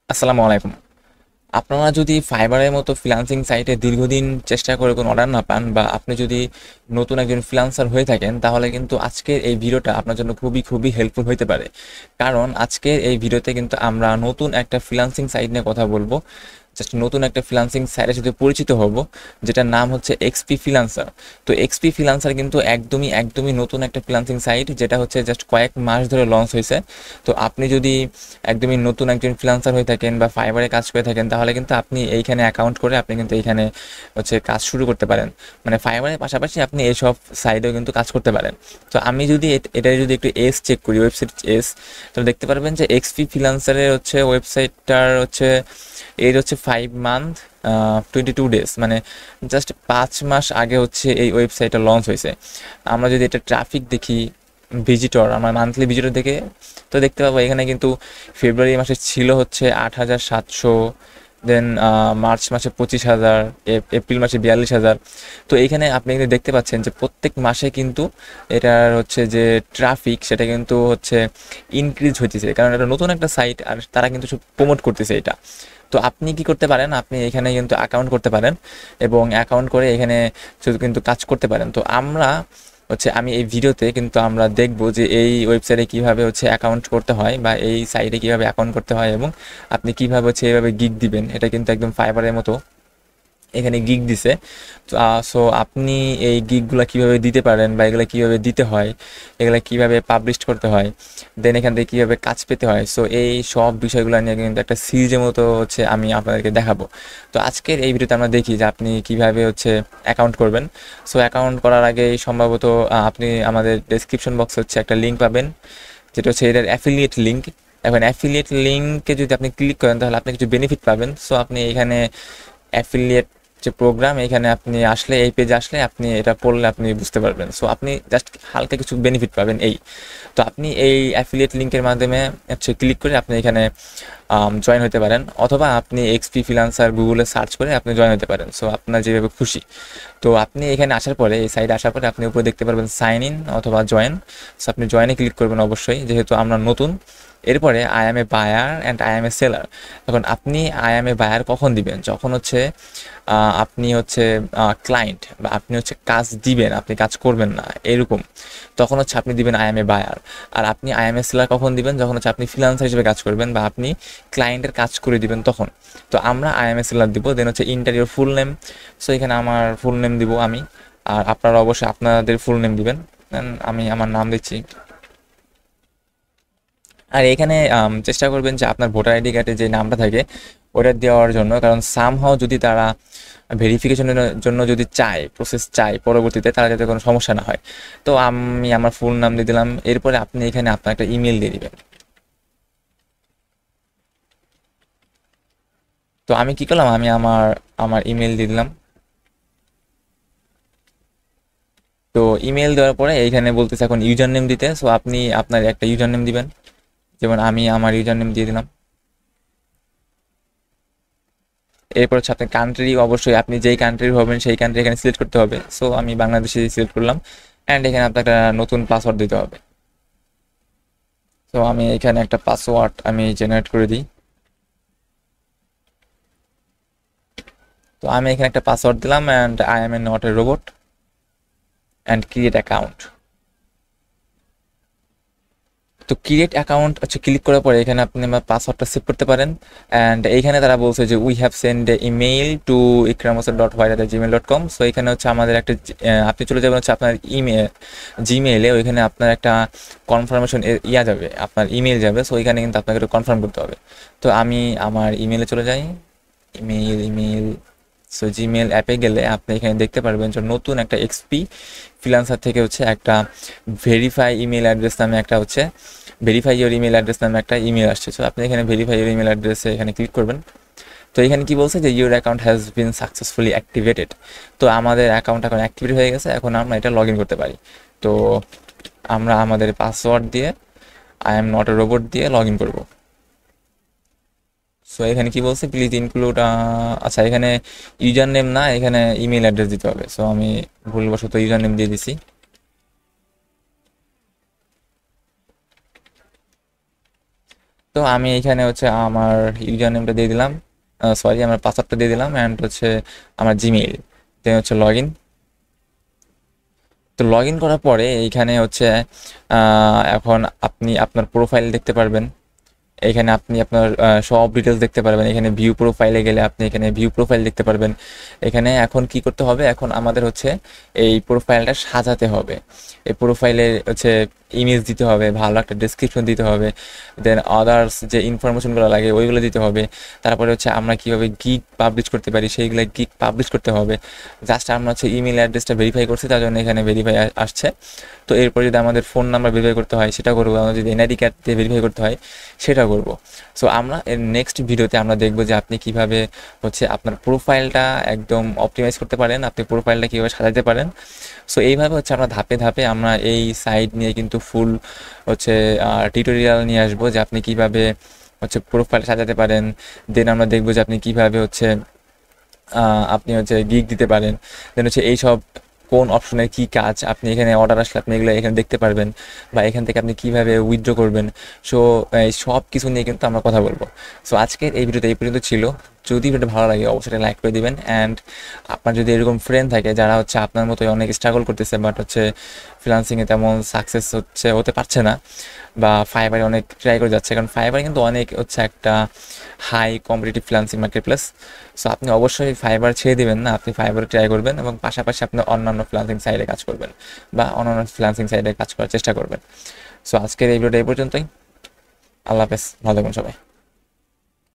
আসসালামু আলাইকুম। আপনারা যদি ফাইবারের মতো ফ্রিল্যান্সিং সাইটে দীর্ঘদিন চেষ্টা করে কোনো অর্ডার না পান বা আপনি যদি নতুন একজন ফ্রিল্যান্সার হয়ে থাকেন, তাহলে কিন্তু আজকের এই ভিডিওটা আপনার জন্য খুবই খুবই হেল্পফুল হতে পারে। কারণ আজকের এই ভিডিওতে কিন্তু আমরা নতুন একটা ফ্রিল্যান্সিং সাইট নিয়ে কথা বলবো। জাস্ট নতুন একটা ফ্রিল্যান্সিং সাইটের সাথে পরিচিত হব, যেটার নাম হচ্ছে এক্সপি ফ্রিল্যান্সার। তো এক্সপি ফ্রিল্যান্সার কিন্তু একদমই একদমই নতুন একটা ফ্রিল্যান্সিং সাইট, যেটা হচ্ছে জাস্ট কয়েক মাস ধরে লঞ্চ হয়েছে। তো আপনি যদি একদমই নতুন একজন ফ্রিল্যান্সার হয়ে থাকেন বা ফাইবারে কাজ করে থাকেন, তাহলে কিন্তু আপনি এইখানে অ্যাকাউন্ট করে আপনি কিন্তু এইখানে হচ্ছে কাজ শুরু করতে পারেন। মানে ফাইবারের পাশাপাশি আপনি এইসব সাইডেও কিন্তু কাজ করতে পারেন। তো আমি যদি এটা যদি একটু এস চেক করি, ওয়েবসাইট এস, তাহলে দেখতে পারবেন যে এক্সপি ফ্রিল্যান্সারের হচ্ছে ওয়েবসাইটটার হচ্ছে এজ হচ্ছে 5 মান্থ 22 ডেজ, মানে জাস্ট 5 মাস আগে হচ্ছে এই ওয়েবসাইটটা লঞ্চ হয়েছে। আমরা যদি এটা ট্রাফিক দেখি, ভিজিটর, আমার মান্থলি ভিজিটর দেখে, তো দেখতে পাবো এখানে কিন্তু ফেব্রুয়ারি মাসে ছিল হচ্ছে 8,700, দেন মার্চ মাসে 25,000, এপ্রিল মাসে 42,000। তো এইখানে আপনি কিন্তু দেখতে পাচ্ছেন যে প্রত্যেক মাসে কিন্তু এটার হচ্ছে যে ট্রাফিক, সেটা কিন্তু হচ্ছে ইনক্রিজ হইতেছে, কারণ এটা নতুন একটা সাইট আর তারা কিন্তু সব প্রমোট করতেছে এটা। তো আপনি কি করতে পারেন, আপনি এখানে কিন্তু অ্যাকাউন্ট করতে পারেন এবং অ্যাকাউন্ট করে এখানে শুধু কিন্তু কাজ করতে পারেন। তো আমি এই ভিডিওতে কিন্তু আমরা দেখব যে এই ওয়েবসাইটে কিভাবে হচ্ছে অ্যাকাউন্ট করতে হয় বা এই সাইটে কিভাবে অ্যাকাউন্ট করতে হয় এবং আপনি কিভাবে হচ্ছে এইভাবে গিগ দিবেন। এটা কিন্তু একদম ফাইবারের মতো এখানে গিগ দিছে। তো সো আপনি এই গিগগুলো কিভাবে দিতে পারেন বা এগুলো কিভাবে দিতে হয়, এগুলো কিভাবে পাবলিশ করতে হয়, দেন এখান থেকে কীভাবে কাজ পেতে হয়, সো এই সব বিষয়গুলো নিয়ে কিন্তু একটা সিরিজের মতো হচ্ছে আমি আপনাদেরকে দেখাবো। তো আজকের এই ভিডিওতে আমরা দেখি যে আপনি কিভাবে হচ্ছে অ্যাকাউন্ট করবেন। সো অ্যাকাউন্ট করার আগে সম্ভবত আপনি আমাদের ডেসক্রিপশন বক্সে হচ্ছে একটা লিঙ্ক পাবেন, যেটা হচ্ছে এটার অ্যাফিলিয়েট লিঙ্ক। এখন অ্যাফিলিয়েট লিঙ্কে যদি আপনি ক্লিক করেন, তাহলে আপনি কিছু বেনিফিট পাবেন। সো আপনি এখানে অ্যাফিলিয়েট যে প্রোগ্রাম, এখানে আপনি আসলে, এই পেজে আসলে আপনি এটা পড়লে আপনি বুঝতে পারবেন। সো আপনি জাস্ট হালকা কিছু বেনিফিট পাবেন এই। তো আপনি এই অ্যাফিলিয়েট লিঙ্কের মাধ্যমে হচ্ছে ক্লিক করে আপনি এখানে জয়েন হতে পারেন, অথবা আপনি এক্সপি ফ্রিল্যান্সার গুগলে সার্চ করে আপনি জয়েন হতে পারেন। সো আপনার যেভাবে খুশি। তো আপনি এখানে আসার পরে, এই সাইডে আসার পরে আপনি উপরে দেখতে পারবেন সাইন ইন অথবা জয়েন। সো আপনি জয়েনে ক্লিক করবেন অবশ্যই, যেহেতু আমরা নতুন। এরপরে I am a buyer and I am a seller. এখন আপনি আই এম এ বায়ার কখন দিবেন, যখন হচ্ছে আপনি হচ্ছে ক্লায়েন্ট বা আপনি হচ্ছে কাজ দিবেন, আপনি কাজ করবেন না এরকম, তখন হচ্ছে আপনি দিবেন আই এম এ বায়ার। আর আপনি আই এম এ সেলার কখন দিবেন, যখন হচ্ছে আপনি ফ্রিল্যান্সার হিসেবে কাজ করবেন বা আপনি ক্লায়েন্টের কাজ করে দিবেন তখন। তো আমরা আই এম এ সেলার দিব। দেন হচ্ছে ইন্টার ফুল নেম। সো এখানে আমার ফুল নেম দিব আমি, আর আপনারা অবশ্যই আপনাদের ফুল নেম দিবেন। দেন আমি আমার নাম দিচ্ছি। আর এখানে চেষ্টা করবেন যে আপনার ভোটার আইডি কার্ডে যে নামটা থাকে ওটা দেওয়ার জন্য, কারণ সামহাও যদি তারা ভেরিফিকেশনের জন্য যদি চায়, প্রসেস চায় পরবর্তীতে, তারা যাতে কোনো সমস্যা না হয়। তো আমি আমার ফুল নাম দিয়ে দিলাম। এরপরে আপনি এখানে আপনার একটা ইমেল দিয়ে দিবেন। তো আমি কি করলাম, আমি আমার আমার ইমেল দিয়ে দিলাম। তো ইমেল দেওয়ার পরে এইখানে বলতেছে এখন ইউজার নেম দিতে। সো আপনি আপনার একটা ইউজার নেম দিবেন, যেমন আমি আমার ইউজার নেম দিয়ে দিলাম। এরপর হচ্ছে আপনার কান্ট্রি, অবশ্যই আপনি যেই কান্ট্রির হবেন সেই কান্ট্রি এখানে সিলেক্ট করতে হবে। সো আমি বাংলাদেশে সিলেক্ট করলাম, অ্যান্ড এখানে আপনার একটা নতুন পাসওয়ার্ড দিতে হবে। তো আমি এখানে একটা পাসওয়ার্ড আমি জেনারেট করে দিই। তো আমি এখানে একটা পাসওয়ার্ড দিলাম, and I am A not a robot, and create account. তো ক্রিয়েট অ্যাকাউন্ট হচ্ছে ক্লিক করার পরে এখানে আপনি আমার পাসওয়ার্ডটা সেভ করতে পারেন। অ্যান্ড এইখানে তারা বলছে যে we have send email to ikramosar.white@gmail.com। So এখানে হচ্ছে আমাদের একটা আপনি চলে যাবেন হচ্ছে আপনার ইমেল, জিমেইলে, ওইখানে আপনার একটা কনফার্মেশন যাবে, আপনার ইমেল যাবে। সো ওইখানে কিন্তু আপনাকে একটু কনফার্ম করতে হবে। তো আমি আমার ইমেলে চলে যাই, ইমেল। সো জিমেল অ্যাপে গেলে আপনি এখানে দেখতে পারবেন যে নতুন একটা এক্সপি ফ্রিল্যান্সার থেকে হচ্ছে একটা ভেরিফাই ইমেল অ্যাড্রেস নামে একটা হচ্ছে ভেরিফাই ইওর ইমেল অ্যাড্রেস নামে একটা ইমেল আসছে। সো আপনি এখানে ভেরিফাই ইওর ইমেল অ্যাড্রেসে এখানে ক্লিক করবেন। তো এখানে কি বলছে যে your account has been successfully activated. তো আমাদের অ্যাকাউন্ট এখন অ্যাক্টিভেট হয়ে গেছে, এখন আমরা এটা লগ ইন করতে পারি। তো আমরা আমাদের পাসওয়ার্ড দিয়ে, I am not a robot দিয়ে লগ ইন করবো। সো এখানে কি বলছে, প্লিজ ইনক্লুড, আচ্ছা এখানে ইউজার নেম না, এখানে ইমেল অ্যাড্রেস দিতে হবে। সো আমি ভুলবশত ইউজার নেম দিয়ে দিছি। তো আমি এখানে হচ্ছে আমার ইউজার নেমটা দিয়ে দিলাম, সরি আমার পাসওয়ার্ডটা দিয়ে দিলাম, অ্যান্ড হচ্ছে আমার জিমেইল, দেন হচ্ছে লগ ইন। তো লগ ইন করার পরে এইখানে হচ্ছে এখন আপনি আপনার প্রোফাইল দেখতে পারবেন। এখানে আপনি আপনার সব ডিটেলস দেখতে পারবেন। এখানে ভিউ প্রোফাইলে গেলে আপনি এখানে ভিউ প্রোফাইল দেখতে পারবেন। এখানে এখন কি করতে হবে, এখন আমাদের হচ্ছে এই প্রোফাইলটা সাজাতে হবে। এই প্রোফাইলে হচ্ছে ইমেজ দিতে হবে, ভালো একটা ডেসক্রিপশন দিতে হবে, দেন আদার্স যে ইনফরমেশনগুলো লাগে ওইগুলো দিতে হবে। তারপরে হচ্ছে আমরা কীভাবে গিগ পাবলিশ করতে পারি সেইগুলো গিগ পাবলিশ করতে হবে। জাস্ট আমরা হচ্ছে ইমেল অ্যাড্রেসটা ভেরিফাই করছি, তার জন্য এখানে ভেরিফাই আসছে। তো এরপর যদি আমাদের ফোন নাম্বার ভেরিফাই করতে হয় সেটা করবো, আমাদের যদি এনআইডি কার্ড দিয়ে ভেরিফাই করতে হয় সেটা করব। সো আমরা এর নেক্সট ভিডিওতে আমরা দেখব যে আপনি কিভাবে হচ্ছে আপনার প্রোফাইলটা একদম অপটিমাইজ করতে পারেন, আপনি প্রোফাইলটা কীভাবে সাজাতে পারেন। সো এইভাবে হচ্ছে আমরা ধাপে ধাপে আমরা এই সাইট নিয়ে কিন্তু ফুল হচ্ছে টিউটোরিয়াল নিয়ে আসবো যে আপনি কিভাবে হচ্ছে প্রোফাইল সাজাতে পারেন। দেন আমরা দেখবো যে আপনি কিভাবে হচ্ছে আপনি হচ্ছে গিগ দিতে পারেন। দেন হচ্ছে এইসব কোন অপশনের কী কাজ, আপনি এখানে অর্ডার আসলে আপনি এগুলো এখানে দেখতে পারবেন, বা এখান থেকে আপনি কীভাবে উইথড্র করবেন। সো এই সব কিছু নিয়ে কিন্তু আমরা কথা বলবো। সো আজকের এই ভিডিওতে এই পর্যন্ত ছিল। যদি ভিডিওটা ভালো লাগে অবশ্যই লাইক করে দিবেন, অ্যান্ড আপনার যদি এরকম ফ্রেন্ড থাকে যারা হচ্ছে আপনার মতোই অনেক স্ট্রাগল করতেছে বাট হচ্ছে ফ্রিল্যান্সিংয়ে তেমন সাকসেস হতে পারছে না, বা ফাইবারে অনেক ট্রাই করে যাচ্ছে, কারণ ফাইবার কিন্তু অনেক হচ্ছে একটা high competitive freelancing marketplace. So আপনি অবশ্যই ফাইবার ছেড়ে দিবেন না, আপনি ফাইবারে ট্রাই করবেন এবং পাশাপাশি আপনি অন্যান্য ফ্রিল্যান্সিং সাইটে কাজ করবেন বা অন্যান্য ফ্রিল্যান্সিং সাইটে কাজ করার চেষ্টা করবেন। সো আজকের এই ভিডিওটা এই পর্যন্তই। আল্লাহ হাফেজ, ভালো থাকুন সবাই।